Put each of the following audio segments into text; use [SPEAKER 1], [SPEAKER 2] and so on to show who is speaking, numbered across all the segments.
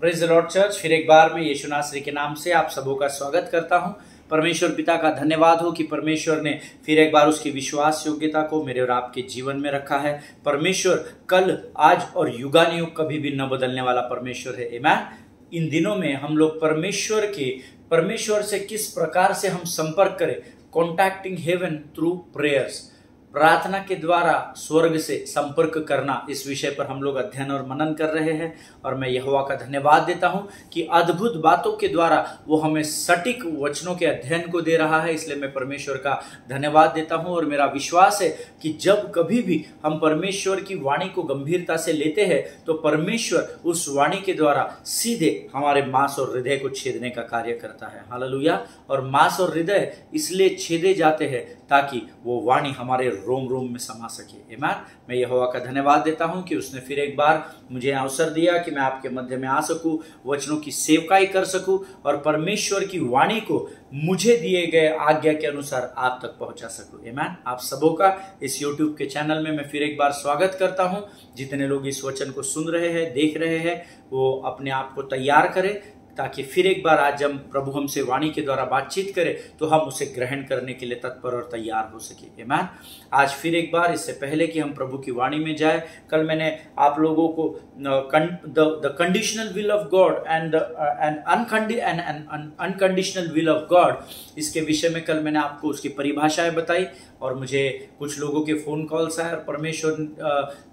[SPEAKER 1] Praise the Lord church. फिर एक बार मैं यीशु नासरी के नाम से आप सबों का स्वागत करता हूं। परमेश्वर पिता का धन्यवाद हो कि परमेश्वर ने फिर एक बार उसकी विश्वास योग्यता को मेरे और आपके जीवन में रखा है। परमेश्वर कल, आज और युगानुयुग कभी भी न बदलने वाला परमेश्वर है। आमीन। इन दिनों में हम लोग परमेश्वर से किस प्रकार से हम संपर्क करें, कॉन्टैक्टिंग हेवन थ्रू प्रेयर्स, प्रार्थना के द्वारा स्वर्ग से संपर्क करना, इस विषय पर हम लोग अध्ययन और मनन कर रहे हैं। और मैं यहोवा का धन्यवाद देता हूं कि अद्भुत बातों के द्वारा वो हमें सटीक वचनों के अध्ययन को दे रहा है। इसलिए मैं परमेश्वर का धन्यवाद देता हूं और मेरा विश्वास है कि जब कभी भी हम परमेश्वर की वाणी को गंभीरता से लेते हैं तो परमेश्वर उस वाणी के द्वारा सीधे हमारे मांस और हृदय को छेदने का कार्य करता है। हालेलुया। और मांस और हृदय इसलिए छेदे जाते हैं ताकि वो वाणी हमारे रोम रोम में समा सके। आमीन। मैं यहोवा का धन्यवाद देता हूं कि उसने फिर एक बार मुझे अवसर दिया कि मैं आपके मध्य में आ सकूं, वचनों की सेवकाई कर सकूं और परमेश्वर की वाणी को मुझे दिए गए आज्ञा के अनुसार आप तक पहुंचा सकूं। आमीन। आप सबों का इस YouTube के चैनल में मैं फिर एक बार स्वागत करता हूं। जितने लोग इस वचन को सुन रहे हैं, देख रहे हैं, वो अपने आप को तैयार करें ताकि फिर एक बार आज जब प्रभु हमसे वाणी के द्वारा बातचीत करे तो हम उसे ग्रहण करने के लिए तत्पर और तैयार हो सके। आमीन। आज फिर एक बार, इससे पहले कि हम प्रभु की वाणी में जाए, कल मैंने आप लोगों को the conditional will of God and unconditional will of God, इसके विषय में कल मैंने आपको उसकी परिभाषाएं बताई और मुझे कुछ लोगों के फोन कॉल्स आए और परमेश्वर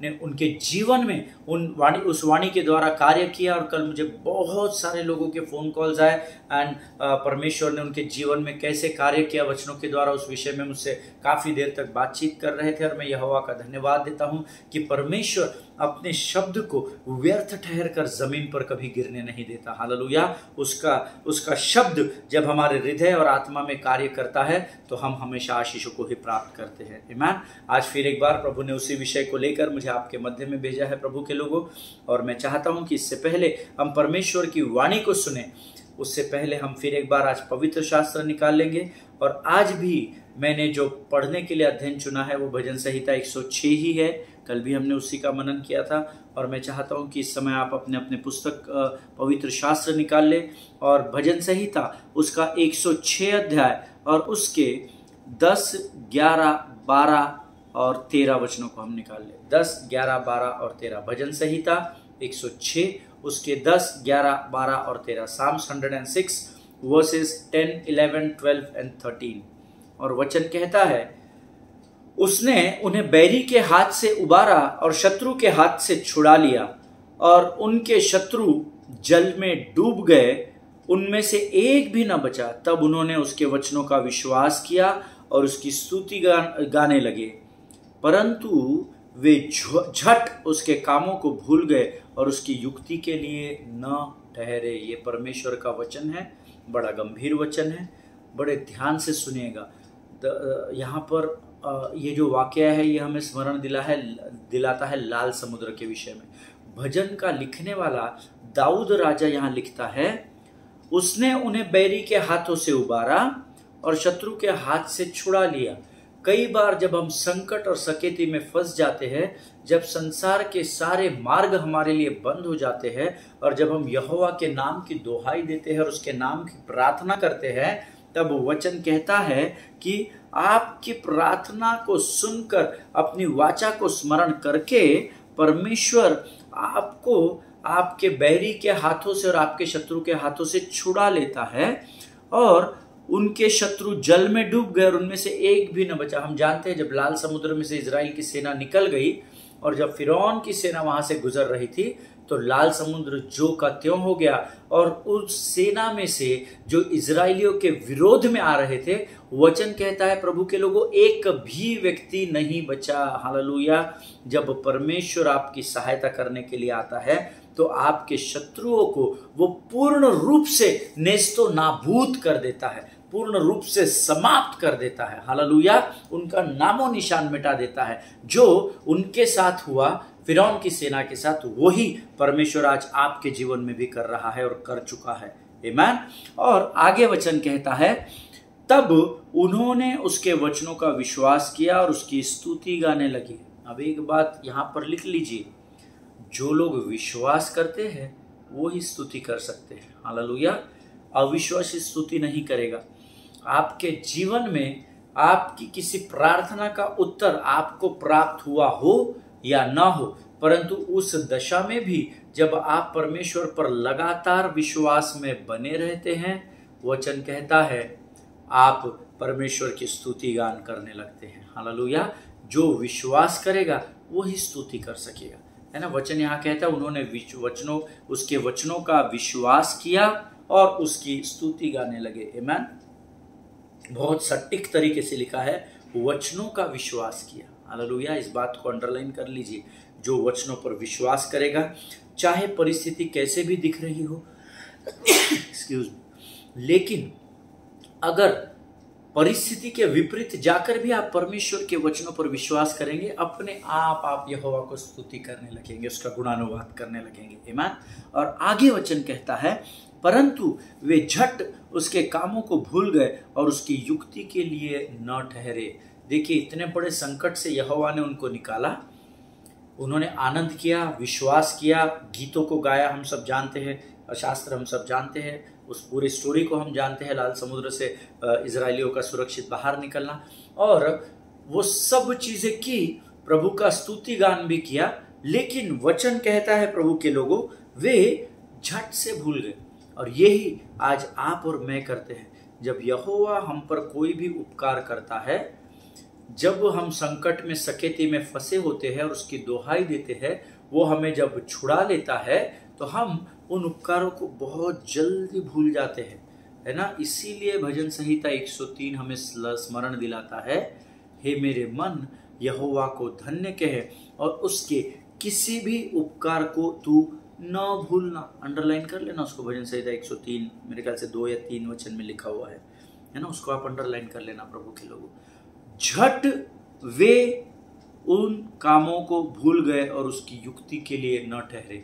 [SPEAKER 1] ने उनके जीवन में उस वाणी के द्वारा कार्य किया। और कल मुझे बहुत सारे लोगों के फोन कॉल्स आए एंड परमेश्वर ने उनके जीवन में कैसे कार्य किया वचनों के द्वारा, उस विषय में मुझसे काफी देर तक बातचीत कर रहे थे। और मैं यहोवा का धन्यवाद देता हूं कि परमेश्वर अपने शब्द को व्यर्थ ठहर कर जमीन पर कभी गिरने नहीं देता। हालेलुया। उसका शब्द जब हमारे हृदय और आत्मा में कार्य करता है तो हम हमेशा आशीषों को ही प्राप्त करते हैं। आमीन। आज फिर एक बार प्रभु ने उसी विषय को लेकर मुझे आपके मध्य में भेजा है प्रभु के लोगों। और मैं चाहता हूं कि इससे पहले हम परमेश्वर की वाणी को सुने, उससे पहले हम फिर एक बार आज पवित्र शास्त्र निकाल लेंगे। और आज भी मैंने जो पढ़ने के लिए अध्ययन चुना है वो भजन संहिता 106 ही है। कल भी हमने उसी का मनन किया था और मैं चाहता हूं कि इस समय आप अपने अपने पुस्तक पवित्र शास्त्र निकाल ले और भजन संहिता उसका 106 अध्याय और उसके 10, 11, 12 और 13 वचनों को हम निकाल ले। 10, 11, 12 और 13 भजन संहिता 106 उसके 10, 11, 12 और 13। Psalms 106 versus 10, 11, 12 and 13। और वचन कहता है, उसने उन्हें बैरी के हाथ से उबारा और शत्रु के हाथ से छुड़ा लिया और उनके शत्रु जल में डूब गए, उनमें से एक भी न बचा। तब उन्होंने उसके वचनों का विश्वास किया और उसकी स्तुति गाने लगे, परंतु वे झट उसके कामों को भूल गए और उसकी युक्ति के लिए न ठहरे। ये परमेश्वर का वचन है, बड़ा गंभीर वचन है, बड़े ध्यान से सुनिएगा। यहाँ पर ये जो वाक्य है ये हमें स्मरण दिलाता है लाल समुद्र के विषय में। भजन का लिखने वाला दाऊद राजा यहाँ लिखता है, उसने उन्हें बैरी के हाथों से उबारा और शत्रु के हाथ से छुड़ा लिया। कई बार जब हम संकट और सकेती में फंस जाते हैं, जब संसार के सारे मार्ग हमारे लिए बंद हो जाते हैं और जब हम यहोवा के नाम की दोहाई देते हैं और उसके नाम की प्रार्थना करते हैं, तब वचन कहता है कि आपकी प्रार्थना को सुनकर अपनी वाचा को स्मरण करके परमेश्वर आपको आपके बैरी के हाथों से और आपके शत्रु के हाथों से छुड़ा लेता है और उनके शत्रु जल में डूब गए और उनमें से एक भी न बचा। हम जानते हैं जब लाल समुद्र में से इजराइल की सेना निकल गई और जब फिरौन की सेना वहां से गुजर रही थी तो लाल समुद्र जो का त्यों हो गया और उस सेना में से जो इजराइलियों के विरोध में आ रहे थे, वचन कहता है प्रभु के लोगों, एक भी व्यक्ति नहीं बचा। हालेलुया। जब परमेश्वर आपकी सहायता करने के लिए आता है तो आपके शत्रुओं को वो पूर्ण रूप से नेस्तो नाबूद कर देता है, पूर्ण रूप से समाप्त कर देता है। हालेलुया। उनका नामो निशान मिटा देता है। जो उनके साथ हुआ फिरौन की सेना के साथ, वही परमेश्वर आज आपके जीवन में भी कर रहा है और कर चुका है। आमीन। और आगे वचन कहता है, तब उन्होंने उसके वचनों का विश्वास किया और उसकी स्तुति गाने लगे। अब एक बात यहां पर लिख लीजिए, जो लोग विश्वास करते हैं वो ही स्तुति कर सकते हैं। हालेलुया। अविश्वासी स्तुति नहीं करेगा। आपके जीवन में आपकी किसी प्रार्थना का उत्तर आपको प्राप्त हुआ हो या ना हो, परंतु उस दशा में भी जब आप परमेश्वर पर लगातार विश्वास में बने रहते हैं, वचन कहता है आप परमेश्वर की स्तुति गान करने लगते हैं। हालेलुया। जो विश्वास करेगा वो ही स्तुति कर सकेगा, है ना। वचन यहाँ कहता है उन्होंने उसके वचनों का विश्वास किया और उसकी स्तुति गाने लगे। आमीन। बहुत सटीक तरीके से लिखा है, वचनों का विश्वास किया। हालेलुया। इस बात को अंडरलाइन कर लीजिए। जो वचनों पर विश्वास करेगा, चाहे परिस्थिति कैसे भी दिख रही हो, एक्सक्यूज मी, लेकिन अगर परिस्थिति के विपरीत जाकर भी आप परमेश्वर के वचनों पर विश्वास करेंगे, अपने आप यहोवा को स्तुति करने लगेंगे, उसका गुणानुवाद करने लगेंगे। आमीन। और आगे वचन कहता है, परंतु वे झट उसके कामों को भूल गए और उसकी युक्ति के लिए न ठहरे। देखिए, इतने बड़े संकट से यहोवा ने उनको निकाला, उन्होंने आनंद किया, विश्वास किया, गीतों को गाया, हम सब जानते हैं, शास्त्र हम सब जानते हैं, उस पूरी स्टोरी को हम जानते हैं, लाल समुद्र से इजरायलियों का सुरक्षित बाहर निकलना, और वो सब चीजें की, प्रभु का स्तुति गान भी किया। लेकिन वचन कहता है प्रभु के लोगों, वे झट से भूल गए। और यही आज आप और मैं करते हैं। जब यहोवा हम पर कोई भी उपकार करता है, जब हम संकट में सकेती में फंसे होते हैं और उसकी दोहाई देते हैं, वो हमें जब छुड़ा लेता है तो हम उन उपकारों को बहुत जल्दी भूल जाते हैं, है ना। इसीलिए भजन संहिता 103 हमें स्मरण दिलाता है, हे मेरे मन यहोवा को धन्य कहे और उसके किसी भी उपकार को तू न भूलना। अंडरलाइन कर लेना उसको, भजन संहिता 103 मेरे ख्याल से 2 या 3 वचन में लिखा हुआ है ना। उसको आप अंडरलाइन कर लेना, प्रभु के लोगों। झट वे उन कामों को भूल गए और उसकी युक्ति के लिए न ठहरे।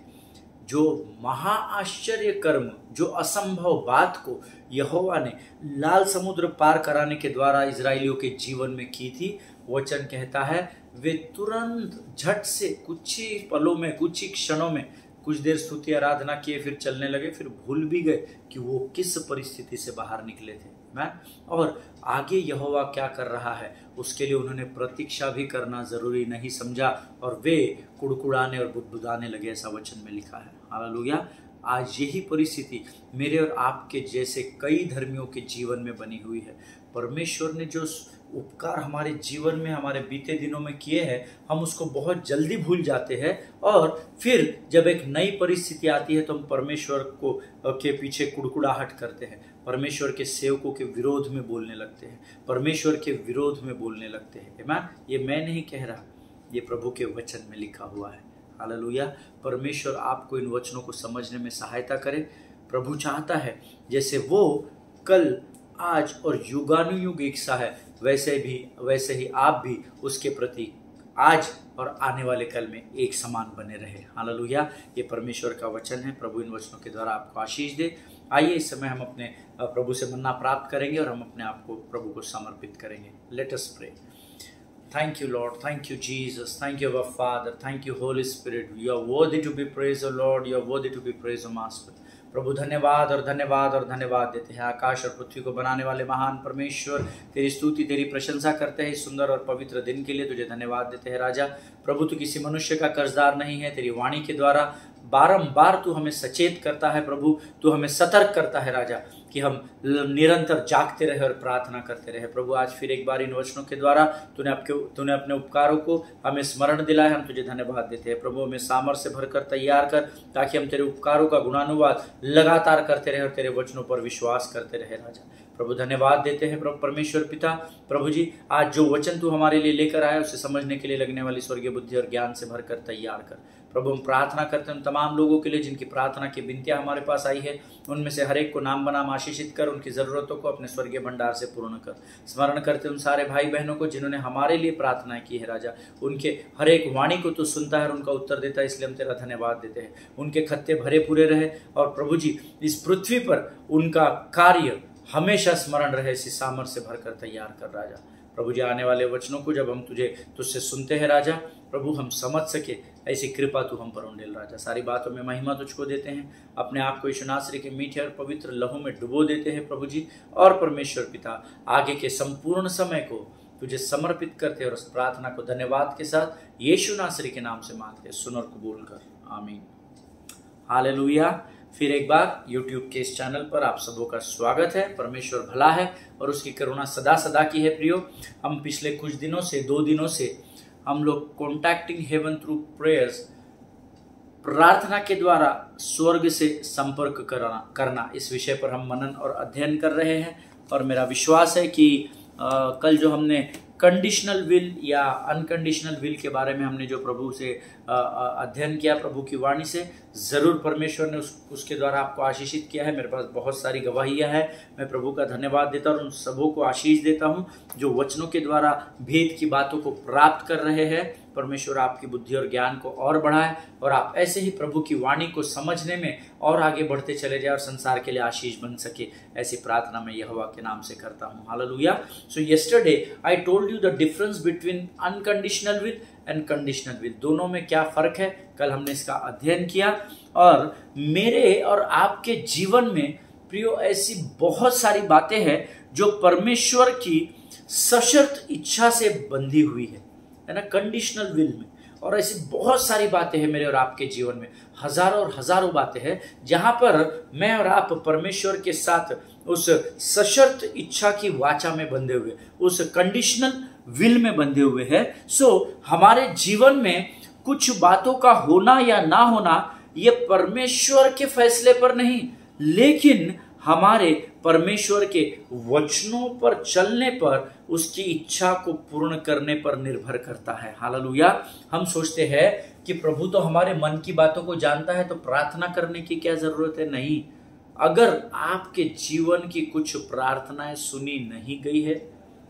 [SPEAKER 1] जो महाआश्चर्य कर्म, जो असंभव बात को यहोवा ने लाल समुद्र पार कराने के द्वारा इजरायलियों के जीवन में की थी, वचन कहता है वे तुरंत झट से कुछ ही पलों में, कुछ ही क्षणों में, कुछ देर स्तुति आराधना किए, फिर चलने लगे, फिर भूल भी गए कि वो किस परिस्थिति से बाहर निकले थे। और आगे यहोवा क्या कर रहा है उसके लिए उन्होंने प्रतीक्षा भी करना जरूरी नहीं समझा और वे कुड़कुड़ाने और बुदबुदाने लगे, ऐसा वचन में लिखा है। हालेलुया। आज यही परिस्थिति मेरे और आपके जैसे कई धर्मियों के जीवन में बनी हुई है। परमेश्वर ने जो उपकार हमारे जीवन में, हमारे बीते दिनों में किए हैं, हम उसको बहुत जल्दी भूल जाते हैं और फिर जब एक नई परिस्थिति आती है तो हम परमेश्वर को के पीछे कुड़कुड़ाहट करते हैं, परमेश्वर के सेवकों के विरोध में बोलने लगते हैं, परमेश्वर के विरोध में बोलने लगते हैं। आमीन। ये मैं नहीं कह रहा, ये प्रभु के वचन में लिखा हुआ है। हालेलुया। परमेश्वर आपको इन वचनों को समझने में सहायता करे। प्रभु चाहता है जैसे वो कल, आज और युगानुयुग एक सा है, वैसे ही आप भी उसके प्रति आज और आने वाले कल में एक समान बने रहे। हालेलुया। ये परमेश्वर का वचन है। प्रभु इन वचनों के द्वारा आपको आशीष दे। आइए इस समय हम अपने प्रभु से मन्ना प्राप्त करेंगे और हम अपने आप को प्रभु को समर्पित करेंगे। Let us pray. Thank you, Lord. Thank you, Jesus. Thank you, our Father. Thank you, Holy Spirit. You are worthy to be praised, O Lord. You are worthy to be praised, O Master. प्रभु धन्यवाद और धन्यवाद और धन्यवाद देते हैं। आकाश और पृथ्वी को बनाने वाले महान परमेश्वर, तेरी स्तुति, तेरी प्रशंसा करते हैं इस सुंदर और पवित्र दिन के लिए। तुझे धन्यवाद देते हैं राजा। प्रभु तू किसी मनुष्य का कर्जदार नहीं है। तेरी वाणी के द्वारा बारंबार तू हमें सचेत करता है प्रभु, तू हमें सतर्क करता है राजा कि हम निरंतर जागते रहे और प्रार्थना करते रहे। प्रभु आज फिर एक बार इन वचनों के द्वारा तूने अपने उपकारों को हमें स्मरण दिलाया। हम तुझे धन्यवाद देते हैं प्रभु। हमें सामर्थ्य से भरकर तैयार कर ताकि हम तेरे उपकारों का गुणानुवाद लगातार करते रहे और तेरे वचनों पर विश्वास करते रहे राजा। प्रभु धन्यवाद देते हैं प्रभु परमेश्वर पिता। प्रभु जी आज जो वचन तू हमारे लिए लेकर आया उसे समझने के लिए लगने वाली स्वर्गीय बुद्धि और ज्ञान से भरकर तैयार कर। प्रभु हम प्रार्थना करते हैं उन तमाम लोगों के लिए जिनकी प्रार्थना की विनतियां हमारे पास आई है, उनमें से हर एक को नाम बनाम आशीषित कर, उनकी जरूरतों को अपने स्वर्गीय भंडार से पूर्ण कर। स्मरण करते उन सारे भाई बहनों को जिन्होंने हमारे लिए प्रार्थना की है राजा, उनके हर एक वाणी को तू सुनता है और उनका उत्तर देता है, इसलिए हम तेरा धन्यवाद देते हैं। उनके खत्ते भरे पूरे रहे और प्रभु जी इस पृथ्वी पर उनका कार्य हमेशा स्मरण रहे, इसी सामर्थ्य से भरकर तैयार कर राजा। प्रभु जी आने वाले वचनों को जब हम तुझसे सुनते हैं राजा, प्रभु हम समझ सके, ऐसी कृपा तू हम पर उंडेल राजा। सारी बातों में महिमा तुझको देते हैं, अपने आप को यीशु नासरी के मीठे और पवित्र लहू में डुबो देते हैं प्रभु जी। और परमेश्वर पिता, आगे के संपूर्ण समय को तुझे समर्पित करते हैं और उस प्रार्थना को धन्यवाद के साथ यीशु नासरी के नाम से मांगते, सुन और कबूल कर, आमीन। हालेलुया। फिर एक बार YouTube के इस चैनल पर आप सबों का स्वागत है। परमेश्वर भला है और उसकी करुणा सदा सदा की है। प्रियो, हम पिछले कुछ दिनों से 2 दिनों से हम लोग कॉन्टैक्टिंग हेवन थ्रू प्रेयर्स, प्रार्थना के द्वारा स्वर्ग से संपर्क करना इस विषय पर हम मनन और अध्ययन कर रहे हैं। और मेरा विश्वास है कि कल जो हमने कंडीशनल विल या अनकंडीशनल विल के बारे में हमने जो प्रभु से अध्ययन किया, प्रभु की वाणी से, ज़रूर परमेश्वर ने उसके द्वारा आपको आशीषित किया है। मेरे पास बहुत सारी गवाहियाँ हैं। मैं प्रभु का धन्यवाद देता हूँ और उन सबों को आशीष देता हूँ जो वचनों के द्वारा भेद की बातों को प्राप्त कर रहे हैं। परमेश्वर आपकी बुद्धि और ज्ञान को और बढ़ाए और आप ऐसे ही प्रभु की वाणी को समझने में और आगे बढ़ते चले जाए और संसार के लिए आशीष बन सके। ऐसी प्रार्थना मैं यहोवा के नाम से करता हूँ। Hallelujah. So yesterday I told you the difference between unconditional will and conditional will, दोनों में क्या फर्क है। कल हमने इसका अध्ययन किया और मेरे और आपके जीवन में प्रियो ऐसी बहुत सारी बातें हैं जो परमेश्वर की सशर्त इच्छा से बंधी हुई है ना, कंडीशनल विल में। और ऐसी बहुत सारी बातें हैं मेरे और आपके जीवन में, हजारों और हजारों बातें हैं जहां पर मैं और आप परमेश्वर के साथ उस सशर्त इच्छा की वाचा में बंधे हुए, उस कंडीशनल विल में बंधे हुए हैं। सो हमारे जीवन में कुछ बातों का होना या ना होना ये परमेश्वर के फैसले पर नहीं, लेकिन हमारे परमेश्वर के वचनों पर चलने पर, उसकी इच्छा को पूर्ण करने पर निर्भर करता है। हालेलुया। हम सोचते हैं कि प्रभु तो हमारे मन की बातों को जानता है, तो प्रार्थना करने की क्या जरूरत है। नहीं, अगर आपके जीवन की कुछ प्रार्थनाएं सुनी नहीं गई है,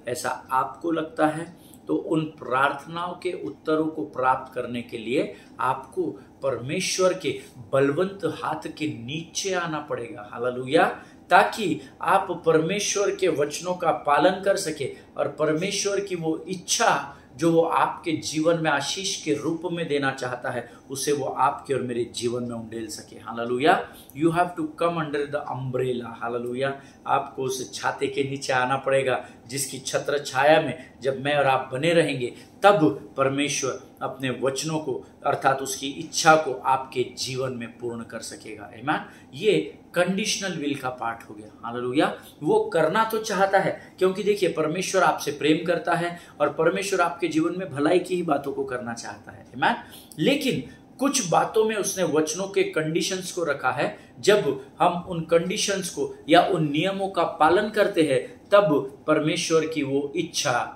[SPEAKER 1] ऐसा आपको लगता है, तो उन प्रार्थनाओं के उत्तरों को प्राप्त करने के लिए आपको परमेश्वर के बलवंत हाथ के नीचे आना पड़ेगा। हालेलुया। ताकि आप परमेश्वर के वचनों का पालन कर सके और परमेश्वर की वो इच्छा जो वो आपके जीवन में आशीष के रूप में देना चाहता है, उसे वो आपके और मेरे जीवन में उंडेल सके। Hallelujah. You have to come under the umbrella. Hallelujah. आपको उस छाते के नीचे आना पड़ेगा जिसकी छत्र छाया में जब मैं और आप बने रहेंगे, तब परमेश्वर अपने वचनों को अर्थात उसकी इच्छा को आपके जीवन में पूर्ण कर सकेगा। आमीन। ये कंडीशनल विल का पार्ट हो गया। हालेलुया। वो करना तो चाहता है, क्योंकि देखिए परमेश्वर आपसे प्रेम करता है और परमेश्वर आपके जीवन में भलाई की ही बातों को करना चाहता है। आमीन। लेकिन कुछ बातों में उसने वचनों के कंडीशंस को रखा है। जब हम उन कंडीशंस को या उन नियमों का पालन करते हैं, तब परमेश्वर की वो इच्छा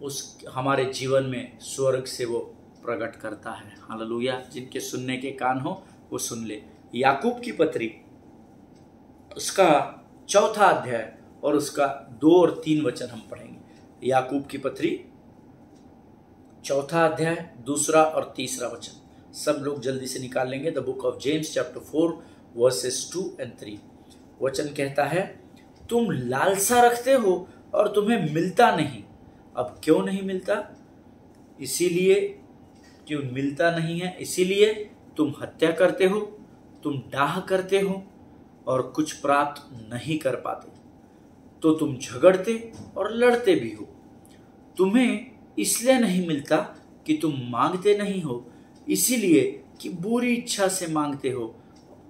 [SPEAKER 1] उस हमारे जीवन में स्वर्ग से वो प्रकट करता है। हालेलुया। जिनके सुनने के कान हो वो सुन ले। याकूब की पत्री उसका 4 अध्याय और उसका 2 और 3 वचन हम पढ़ेंगे। याकूब की पत्री 4 अध्याय 2 और 3 वचन सब लोग जल्दी से निकाल लेंगे। The book of James chapter 4 versus 2 और 3 वचन कहता है, तुम लालसा रखते हो और तुम्हें मिलता नहीं। अब क्यों नहीं मिलता? इसीलिए क्यों मिलता नहीं है? इसीलिए तुम हत्या करते हो, तुम डाह करते हो और कुछ प्राप्त नहीं कर पाते, तो तुम झगड़ते और लड़ते भी हो। तुम्हें इसलिए नहीं मिलता कि तुम मांगते नहीं हो, इसीलिए कि बुरी इच्छा से मांगते हो,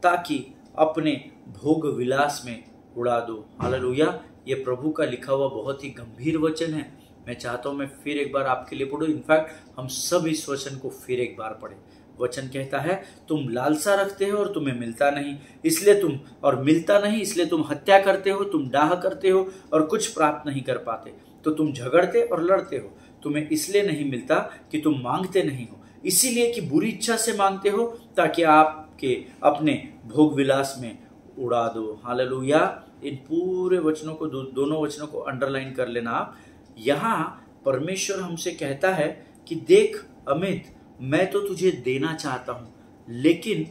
[SPEAKER 1] ताकि अपने भोग विलास में उड़ा दो। हालेलुया। ये प्रभु का लिखा हुआ बहुत ही गंभीर वचन है। मैं चाहता हूं मैं फिर एक बार आपके लिए पढ़ूं। इनफैक्ट हम सब इस वचन को फिर एक बार पढ़ें। वचन कहता है, तुम लालसा रखते हो और तुम्हें मिलता नहीं, इसलिए तुम और मिलता नहीं इसलिए तुम हत्या करते हो, तुम डाह करते हो और कुछ प्राप्त नहीं कर पाते, तो तुम झगड़ते और लड़ते हो। तुम्हें इसलिए नहीं मिलता कि तुम मांगते नहीं हो, इसीलिए कि बुरी इच्छा से मांगते हो, ताकि आपके अपने भोग विलास में उड़ा दो। हालेलुया। इन पूरे वचनों को, दोनों वचनों को अंडरलाइन कर लेना आप। यहाँ परमेश्वर हमसे कहता है कि देख अमित, मैं तो तुझे देना चाहता हूं, लेकिन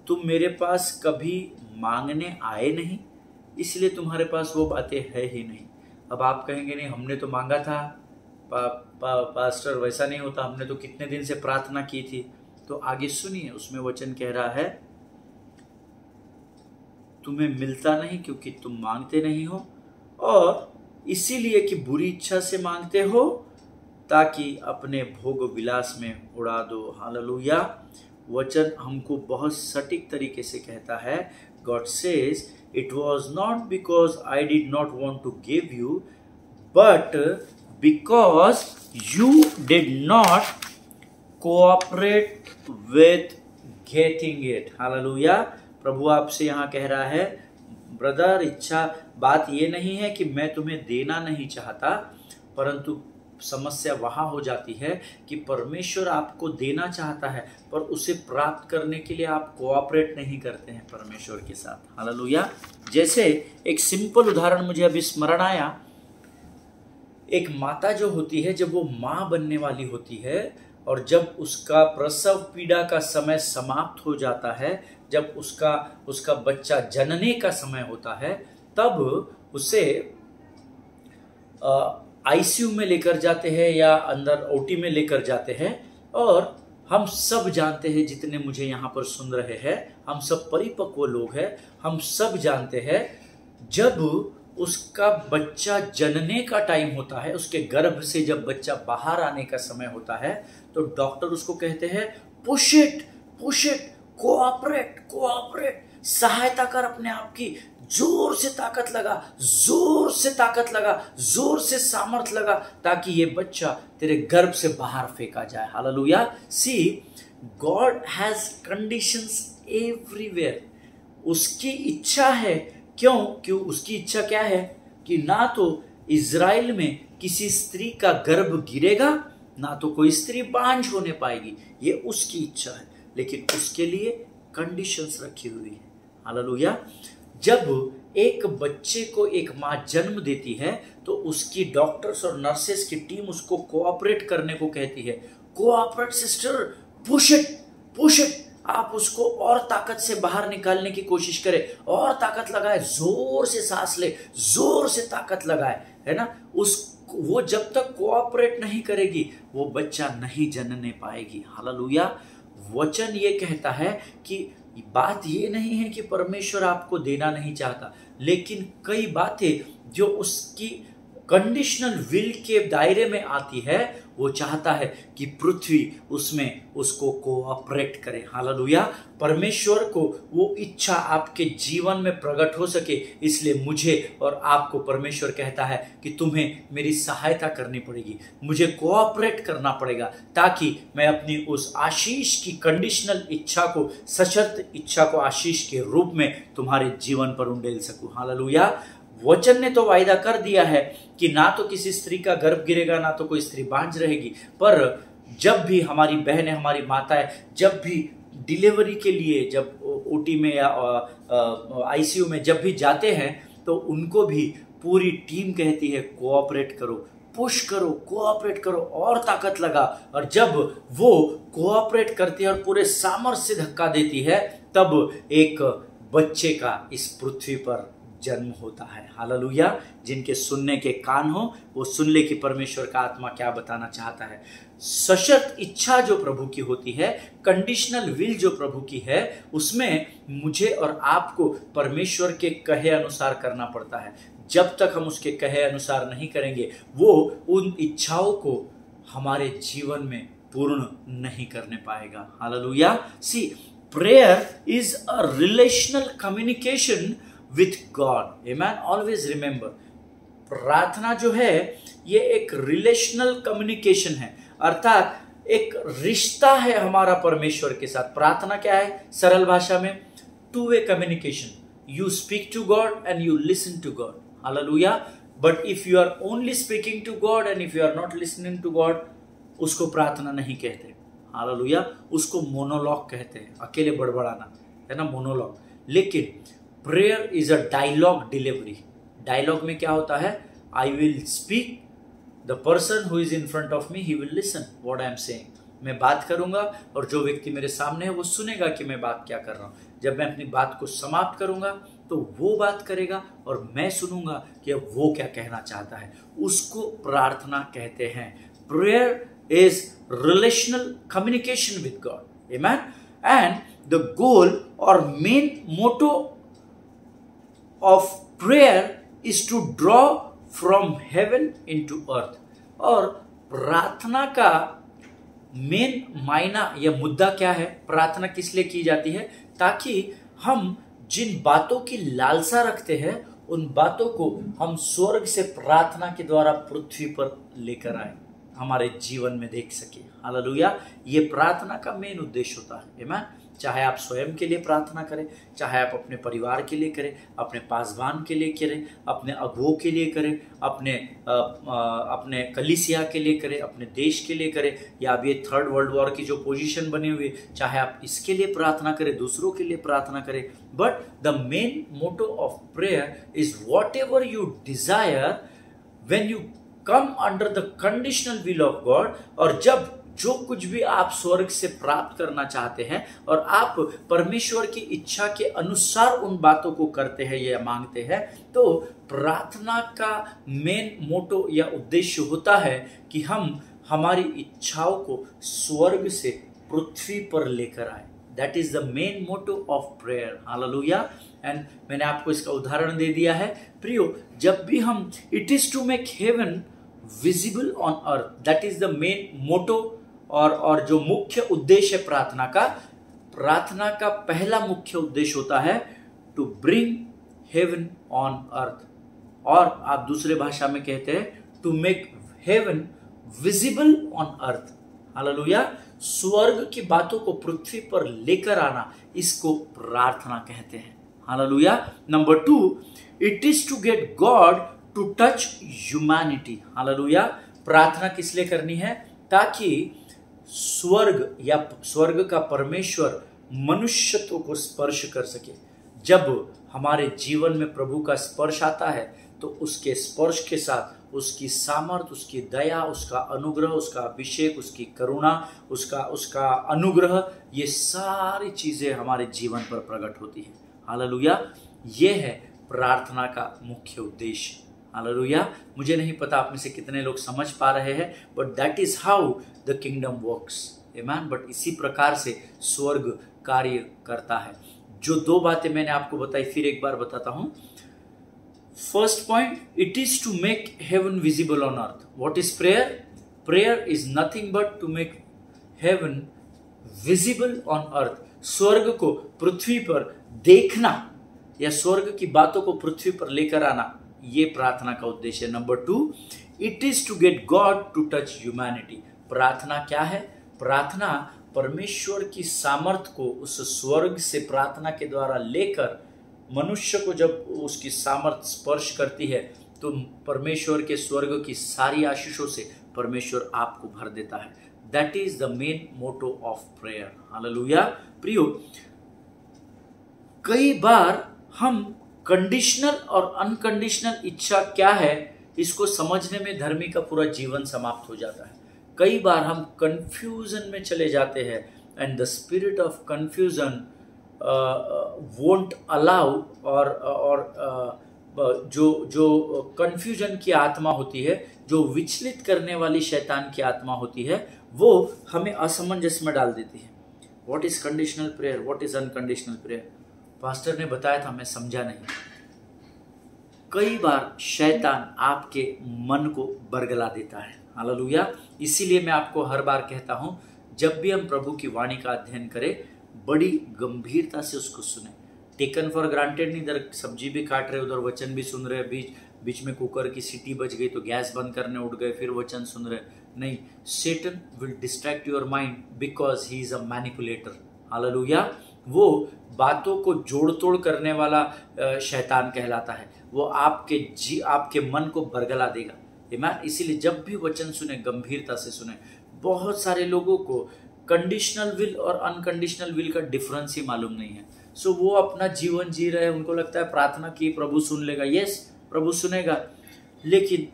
[SPEAKER 1] तुम मेरे पास कभी मांगने आए नहीं, इसलिए तुम्हारे पास वो बातें है ही नहीं। अब आप कहेंगे नहीं, हमने तो मांगा था, पास्टर वैसा नहीं होता, हमने तो कितने दिन से प्रार्थना की थी। तो आगे सुनिए, उसमें वचन कह रहा है, तुम्हें मिलता नहीं क्योंकि तुम मांगते नहीं हो, और इसीलिए कि बुरी इच्छा से मांगते हो ताकि अपने भोग विलास में उड़ा दो। हालेलुया। वचन हमको बहुत सटीक तरीके से कहता है, God says it was not because I did not want to give you, but because you did not cooperate with getting it. Hallelujah. प्रभु आपसे यहाँ कह रहा है, ब्रदर, बात ये नहीं है कि मैं तुम्हें देना नहीं चाहता, परंतु समस्या वहां हो जाती है कि परमेश्वर आपको देना चाहता है, पर उसे प्राप्त करने के लिए आप कोऑपरेट नहीं करते हैं परमेश्वर के साथ। हालेलुया। जैसे एक सिंपल उदाहरण मुझे अभी स्मरण आया। एक माता जो होती है, जब वो माँ बनने वाली होती है और जब उसका प्रसव पीड़ा का समय समाप्त हो जाता है, जब उसका बच्चा जनने का समय होता है, तब उसे आईसीयू में लेकर जाते हैं या अंदर ओटी में लेकर जाते हैं। और हम सब जानते हैं, जितने मुझे यहाँ पर सुन रहे हैं, हम सब परिपक्व लोग हैं, हम सब जानते हैं, जब उसका बच्चा जनने का टाइम होता है, उसके गर्भ से जब बच्चा बाहर आने का समय होता है, तो डॉक्टर उसको कहते हैं, पुश इट, कोऑपरेट, सहायता कर अपने आप की, जोर से ताकत लगा, जोर से सामर्थ लगा, ताकि ये बच्चा तेरे गर्भ से बाहर फेंका जाए। Hallelujah. See, God has conditions everywhere. उसकी इच्छा है। क्यों उसकी इच्छा क्या है? कि ना तो इज़राइल में किसी स्त्री का गर्भ गिरेगा, ना तो कोई स्त्री बांझ होने पाएगी। ये उसकी इच्छा है, लेकिन उसके लिए कंडीशंस रखी हुई है। हालेलुया। जब एक बच्चे को एक माँ जन्म देती है, तो उसकी डॉक्टर्स और नर्सेस की टीम उसको कोऑपरेट करने को कहती है। Cooperate sister, push it. आप उसको और ताकत से बाहर निकालने की कोशिश करें, और ताकत लगाए, जोर से सांस ले, जोर से ताकत लगाए, है ना। वो जब तक कोऑपरेट नहीं करेगी, वो बच्चा नहीं जनने पाएगी। हालेलुया। वचन ये कहता है कि बात ये नहीं है कि परमेश्वर आपको देना नहीं चाहता, लेकिन कई बातें जो उसकी कंडीशनल विल के दायरे में आती है, वो चाहता है कि पृथ्वी उसमें उसको कोऑपरेट करे। हालेलुया। परमेश्वर को वो इच्छा आपके जीवन में प्रकट हो सके, इसलिए मुझे और आपको परमेश्वर कहता है कि तुम्हें मेरी सहायता करनी पड़ेगी, मुझे कोऑपरेट करना पड़ेगा, ताकि मैं अपनी उस आशीष की कंडीशनल इच्छा को, सशर्त इच्छा को आशीष के रूप में तुम्हारे जीवन पर उंडेल सकूं। हालेलुया। वचन ने तो वायदा कर दिया है कि ना तो किसी स्त्री का गर्भ गिरेगा, ना तो कोई स्त्री बांझ रहेगी, पर जब भी हमारी बहनें, हमारी माताएं जब भी डिलीवरी के लिए, जब ओटी में या आईसीयू में जब भी जाते हैं, तो उनको भी पूरी टीम कहती है, कोऑपरेट करो, पुश करो, कोऑपरेट करो, और ताकत लगा। और जब वो कोऑपरेट करती है और पूरे सामर्थ्य से धक्का देती है, तब एक बच्चे का इस पृथ्वी पर जन्म होता है। हालेलुया। जिनके सुनने के कान हो, वो सुन ले कि परमेश्वर का आत्मा क्या बताना चाहता है। सशर्त इच्छा जो प्रभु की होती है, कंडीशनल विल जो प्रभु की है, उसमें मुझे और आपको परमेश्वर के कहे अनुसार करना पड़ता है। जब तक हम उसके कहे अनुसार नहीं करेंगे, वो उन इच्छाओं को हमारे जीवन में पूर्ण नहीं करने पाएगा। Hallelujah. See, prayer is a relational communication with God. Amen. Always remember, प्रार्थना जो है ये एक रिलेशनल कम्युनिकेशन है, अर्थात एक रिश्ता है हमारा परमेश्वर के साथ। प्रार्थना क्या है? सरल भाषा में two way communication. You speak to God and you listen to God. Hallelujah. But if you are only speaking to God and if you are not listening to God, उसको प्रार्थना नहीं कहते। हालेलुया। उसको मोनोलॉग कहते हैं, अकेले बड़बड़ाना, है ना, मोनोलॉग। लेकिन prayer is a dialogue delivery. Dialogue में क्या होता है? I will speak, the person who is in front of me he will listen what I am saying. मैं बात करूंगा और जो व्यक्ति मेरे सामने है वो सुनेगा कि मैं बात क्या कर रहा हूं। जब मैं अपनी बात को समाप्त करूंगा तो वो बात करेगा और मैं सुनूंगा कि अब वो क्या कहना चाहता है। उसको प्रार्थना कहते हैं। prayer is relational communication with God. Amen. And the goal or main motto of prayer is to draw from heaven into earth. और प्रार्थना का मेन मायना या मुद्दा क्या है? प्रार्थना किस लिए की जाती है? ताकि हम जिन बातों की लालसा रखते हैं उन बातों को हम स्वर्ग से प्रार्थना के द्वारा पृथ्वी पर लेकर आए, हमारे जीवन में देख सके। हालेलुया। ये प्रार्थना का मेन उद्देश्य होता है। आमीन। चाहे आप स्वयं के लिए प्रार्थना करें, चाहे आप अपने परिवार के लिए करें, अपने पासवान के लिए करें, अपने अगुओं के लिए करें, अपने कलीसिया के लिए करें, अपने देश के लिए करें, या अब ये थर्ड वर्ल्ड वॉर की जो पोजीशन बनी हुई है, चाहे आप इसके लिए प्रार्थना करें, दूसरों के लिए प्रार्थना करें। But the main motto of prayer is whatever you desire when you come under the conditional will of God. और जब जो कुछ भी आप स्वर्ग से प्राप्त करना चाहते हैं और आप परमेश्वर की इच्छा के अनुसार उन बातों को करते हैं या मांगते हैं, तो प्रार्थना का मेन मोटो या उद्देश्य होता है कि हम हमारी इच्छाओं को स्वर्ग से पृथ्वी पर लेकर आए। That is the main motto of prayer. Hallelujah. And मैंने आपको इसका उदाहरण दे दिया है। प्रियो, जब भी हम it is to make heaven visible on earth, that is the main motto और जो मुख्य उद्देश्य है प्रार्थना का पहला मुख्य उद्देश्य होता है to bring heaven on earth, और आप दूसरे भाषा में कहते हैं to make heaven visible on earth. Hallelujah. स्वर्ग की बातों को पृथ्वी पर लेकर आना, इसको प्रार्थना कहते हैं। Hallelujah. Number 2, it is to get God to touch humanity. Hallelujah. प्रार्थना किस लिए करनी है? ताकि स्वर्ग का परमेश्वर मनुष्यत्व को स्पर्श कर सके। जब हमारे जीवन में प्रभु का स्पर्श आता है तो उसके स्पर्श के साथ उसकी सामर्थ, उसकी दया, उसका अनुग्रह, उसका अभिषेक, उसकी करुणा, उसका अनुग्रह, ये सारी चीजें हमारे जीवन पर प्रकट होती है। हालेलुया। ये है प्रार्थना का मुख्य उद्देश्य। हालेलुया। मुझे नहीं पता आप में से कितने लोग समझ पा रहे हैं, but that is how the kingdom works. आमीन। बट इसी प्रकार से स्वर्ग कार्य करता है। जो 2 बातें मैंने आपको बताई, फिर एक बार बताता हूं। First point, it is to make heaven visible on earth. What is prayer? Prayer is nothing but to make heaven visible on earth. स्वर्ग को पृथ्वी पर देखना या स्वर्ग की बातों को पृथ्वी पर लेकर आना, ये प्रार्थना का उद्देश्य है। Number 2, it is to get God to touch humanity. प्रार्थना क्या है? प्रार्थना परमेश्वर की सामर्थ को उस स्वर्ग से प्रार्थना के द्वारा लेकर मनुष्य को जब उसकी सामर्थ स्पर्श करती है तो परमेश्वर के स्वर्ग की सारी आशीषों से परमेश्वर आपको भर देता है। That is the main motto of prayer. Hallelujah. प्रियो, कई बार हम कंडीशनल और अनकंडीशनल इच्छा क्या है इसको समझने में धर्मी का पूरा जीवन समाप्त हो जाता है। कई बार हम कंफ्यूजन में चले जाते हैं, and the spirit of confusion won't allow, और जो कंफ्यूजन की आत्मा होती है, जो विचलित करने वाली शैतान की आत्मा होती है, वो हमें असमंजस में डाल देती है। What is conditional prayer? What is unconditional prayer? Pastor ने बताया था, मैं समझा नहीं। कई बार शैतान आपके मन को बरगला देता है। हालेलुया। इसीलिए मैं आपको हर बार कहता हूं, जब भी हम प्रभु की वाणी का अध्ययन करें, बड़ी गंभीरता से उसको सुने। टेकन फॉर ग्रांटेड नहीं, इधर सब्जी भी काट रहे, उधर वचन भी सुन रहे, बीच में कुकर की सीटी बज गई तो गैस बंद करने उठ गए, फिर वचन सुन रहे। नहीं, Satan will distract your mind because he is a manipulator. Hallelujah. वो बातों को जोड़ तोड़ करने वाला शैतान कहलाता है। वो आपके मन को बरगला देगा। आमीन। इसीलिए जब भी वचन सुने, गंभीरता से सुने। बहुत सारे लोगों को कंडीशनल विल और अनकंडीशनल विल का डिफरेंस ही मालूम नहीं है। सो वो अपना जीवन जी रहे हैं, उनको लगता है प्रार्थना की प्रभु सुन लेगा। यस, प्रभु सुनेगा, लेकिन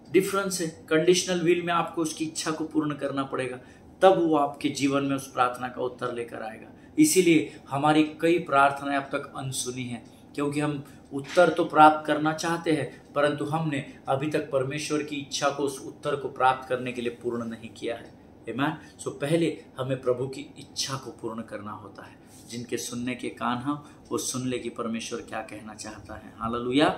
[SPEAKER 1] डिफरेंस है। कंडीशनल विल में आपको उसकी इच्छा को पूर्ण करना पड़ेगा, तब वो आपके जीवन में उस प्रार्थना का उत्तर लेकर आएगा। इसीलिए हमारी कई प्रार्थनाएं अब तक अनसुनी हैं, क्योंकि हम उत्तर तो प्राप्त करना चाहते हैं, परंतु हमने अभी तक परमेश्वर की इच्छा को, उस उत्तर को प्राप्त करने के लिए पूर्ण नहीं किया है। आमीन। सो पहले हमें प्रभु की इच्छा को पूर्ण करना होता है। जिनके सुनने के कान हैं वो सुन ले कि परमेश्वर क्या कहना चाहता है। हालेलुया।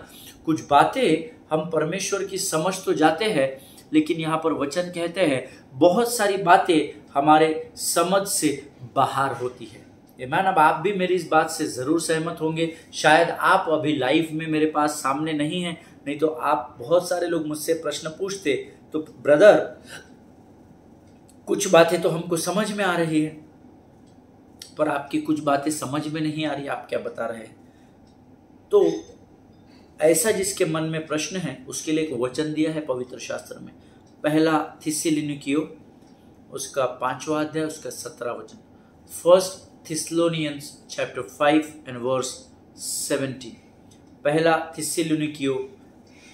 [SPEAKER 1] कुछ बातें हम परमेश्वर की समझ तो जाते हैं, लेकिन यहाँ पर वचन कहते हैं बहुत सारी बातें हमारे समझ से बाहर होती है। आमीन। अब आप भी मेरी इस बात से जरूर सहमत होंगे। शायद आप अभी लाइव में मेरे पास सामने नहीं हैं, नहीं तो आप, बहुत सारे लोग मुझसे प्रश्न पूछते तो ब्रदर कुछ बातें तो हमको समझ में आ रही है, पर आपकी कुछ बातें समझ में नहीं आ रही, आप क्या बता रहे हैं। तो ऐसा जिसके मन में प्रश्न है उसके लिए एक वचन दिया है पवित्र शास्त्र में। पहला थिस्सलुनीकियों उसका 5वां अध्याय उसका 17 वचन। First Thessalonians chapter 5 and verse 17। पहला थिस्सलुनीकियों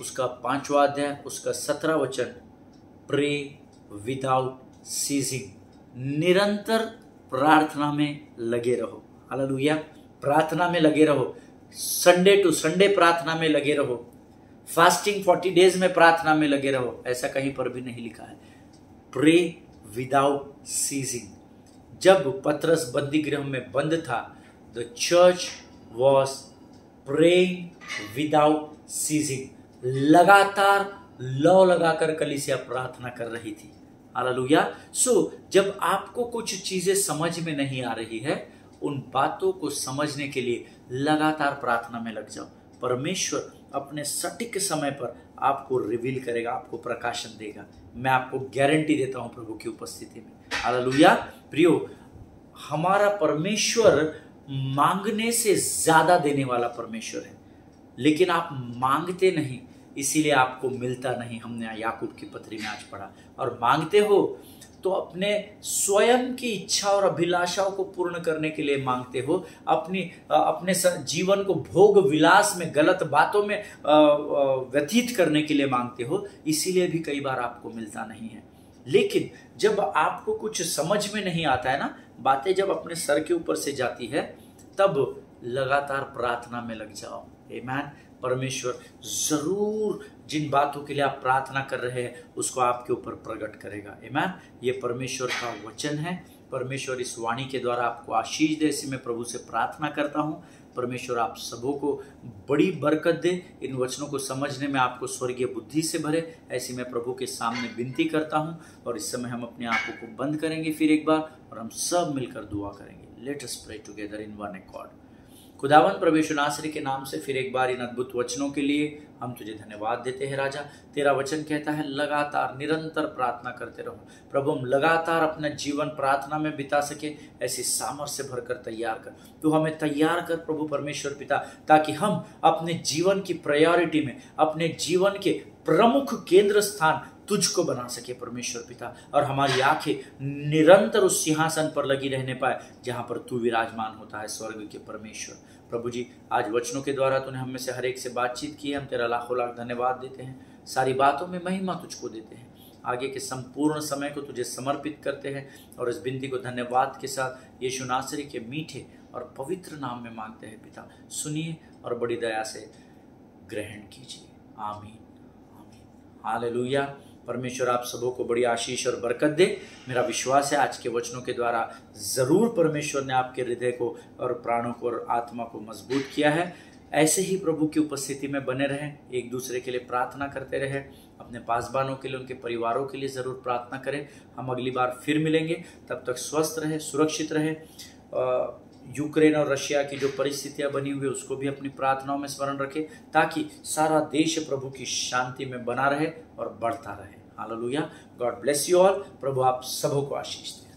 [SPEAKER 1] उसका 5वां अध्याय उसका 17 वचन। प्रे विदाउट सीजिंग, निरंतर प्रार्थना में लगे रहो। हालेलुया। प्रार्थना में लगे रहो। संडे टू संडे प्रार्थना में लगे रहो। फास्टिंग 40 डेज में प्रार्थना में लगे रहो, ऐसा कहीं पर भी नहीं लिखा है। Pray without ceasing. जब पतरस बंदी गृह में बंद था, the church was praying without ceasing. लगातार लौ लगाकर कलीसिया प्रार्थना कर रही थी। हालेलुया। सो जब आपको कुछ चीजें समझ में नहीं आ रही है, उन बातों को समझने के लिए लगातार प्रार्थना में लग जाओ। परमेश्वर अपने सटीक समय पर आपको रिवील करेगा, आपको प्रकाशन देगा। मैं आपको गारंटी देता हूं प्रभु की उपस्थिति में। हालेलुया। प्रियो, हमारा परमेश्वर मांगने से ज्यादा देने वाला परमेश्वर है, लेकिन आप मांगते नहीं, इसीलिए आपको मिलता नहीं। हमने याकूब की पत्री में आज पढ़ा। और मांगते हो तो अपने स्वयं की इच्छा और अभिलाषाओं को पूर्ण करने के लिए मांगते हो, अपने जीवन को भोग विलास में, गलत बातों में व्यतीत करने के लिए मांगते हो, इसीलिए भी कई बार आपको मिलता नहीं है। लेकिन जब आपको कुछ समझ में नहीं आता है ना, बातें जब अपने सर के ऊपर से जाती है, तब लगातार प्रार्थना में लग जाओ। आमीन। परमेश्वर जरूर जिन बातों के लिए आप प्रार्थना कर रहे हैं उसको आपके ऊपर प्रकट करेगा। आमीन। ये परमेश्वर का वचन है। परमेश्वर इस वाणी के द्वारा आपको आशीष दे, इसी मैं प्रभु से प्रार्थना करता हूँ। परमेश्वर आप सबों को बड़ी बरकत दे, इन वचनों को समझने में आपको स्वर्गीय बुद्धि से भरे, ऐसी मैं प्रभु के सामने विनती करता हूँ। और इस समय हम अपने आंखों को बंद करेंगे फिर एक बार, और हम सब मिलकर दुआ करेंगे। Let us pray together in one accord. खुदावन प्रभु यीशु नासरी के नाम से फिर एक बार इन अद्भुत वचनों के लिए हम तुझे धन्यवाद देते हैं। राजा, तेरा वचन कहता है लगातार निरंतर प्रार्थना करते रहो। प्रभु, हम लगातार अपना जीवन प्रार्थना में बिता सके, ऐसी सामर्थ्य से भरकर तैयार कर। तू हमें तैयार कर प्रभु परमेश्वर पिता, ताकि हम अपने जीवन की प्रायोरिटी में, अपने जीवन के प्रमुख केंद्र स्थान तुझको बना सके परमेश्वर पिता, और हमारी आंखें निरंतर उस सिंहासन पर लगी रहने पाए जहां पर तू विराजमान होता है, स्वर्ग के परमेश्वर। प्रभु जी, आज वचनों के द्वारा तूने हम में से हर एक से बातचीत की है, हम तेरा लाखों लाख धन्यवाद देते हैं। सारी बातों में महिमा तुझको देते हैं। आगे के संपूर्ण समय को तुझे समर्पित करते हैं, और इस बिनती को धन्यवाद के साथ यीशु नासरी के मीठे और पवित्र नाम में मांगते हैं पिता। सुनिए और बड़ी दया से ग्रहण कीजिए। आमीन, आमीन। हालेलुया। परमेश्वर आप सबों को बड़ी आशीष और बरकत दे। मेरा विश्वास है आज के वचनों के द्वारा जरूर परमेश्वर ने आपके हृदय को और प्राणों को और आत्मा को मजबूत किया है। ऐसे ही प्रभु की उपस्थिति में बने रहें, एक दूसरे के लिए प्रार्थना करते रहें, अपने पासबानों के लिए, उनके परिवारों के लिए जरूर प्रार्थना करें। हम अगली बार फिर मिलेंगे, तब तक स्वस्थ रहे, सुरक्षित रहे। यूक्रेन और रशिया की जो परिस्थितियां बनी हुई है उसको भी अपनी प्रार्थनाओं में स्मरण रखें, ताकि सारा देश प्रभु की शांति में बना रहे और बढ़ता रहे। Hallelujah. God bless you all. प्रभु आप सबों को आशीष दे।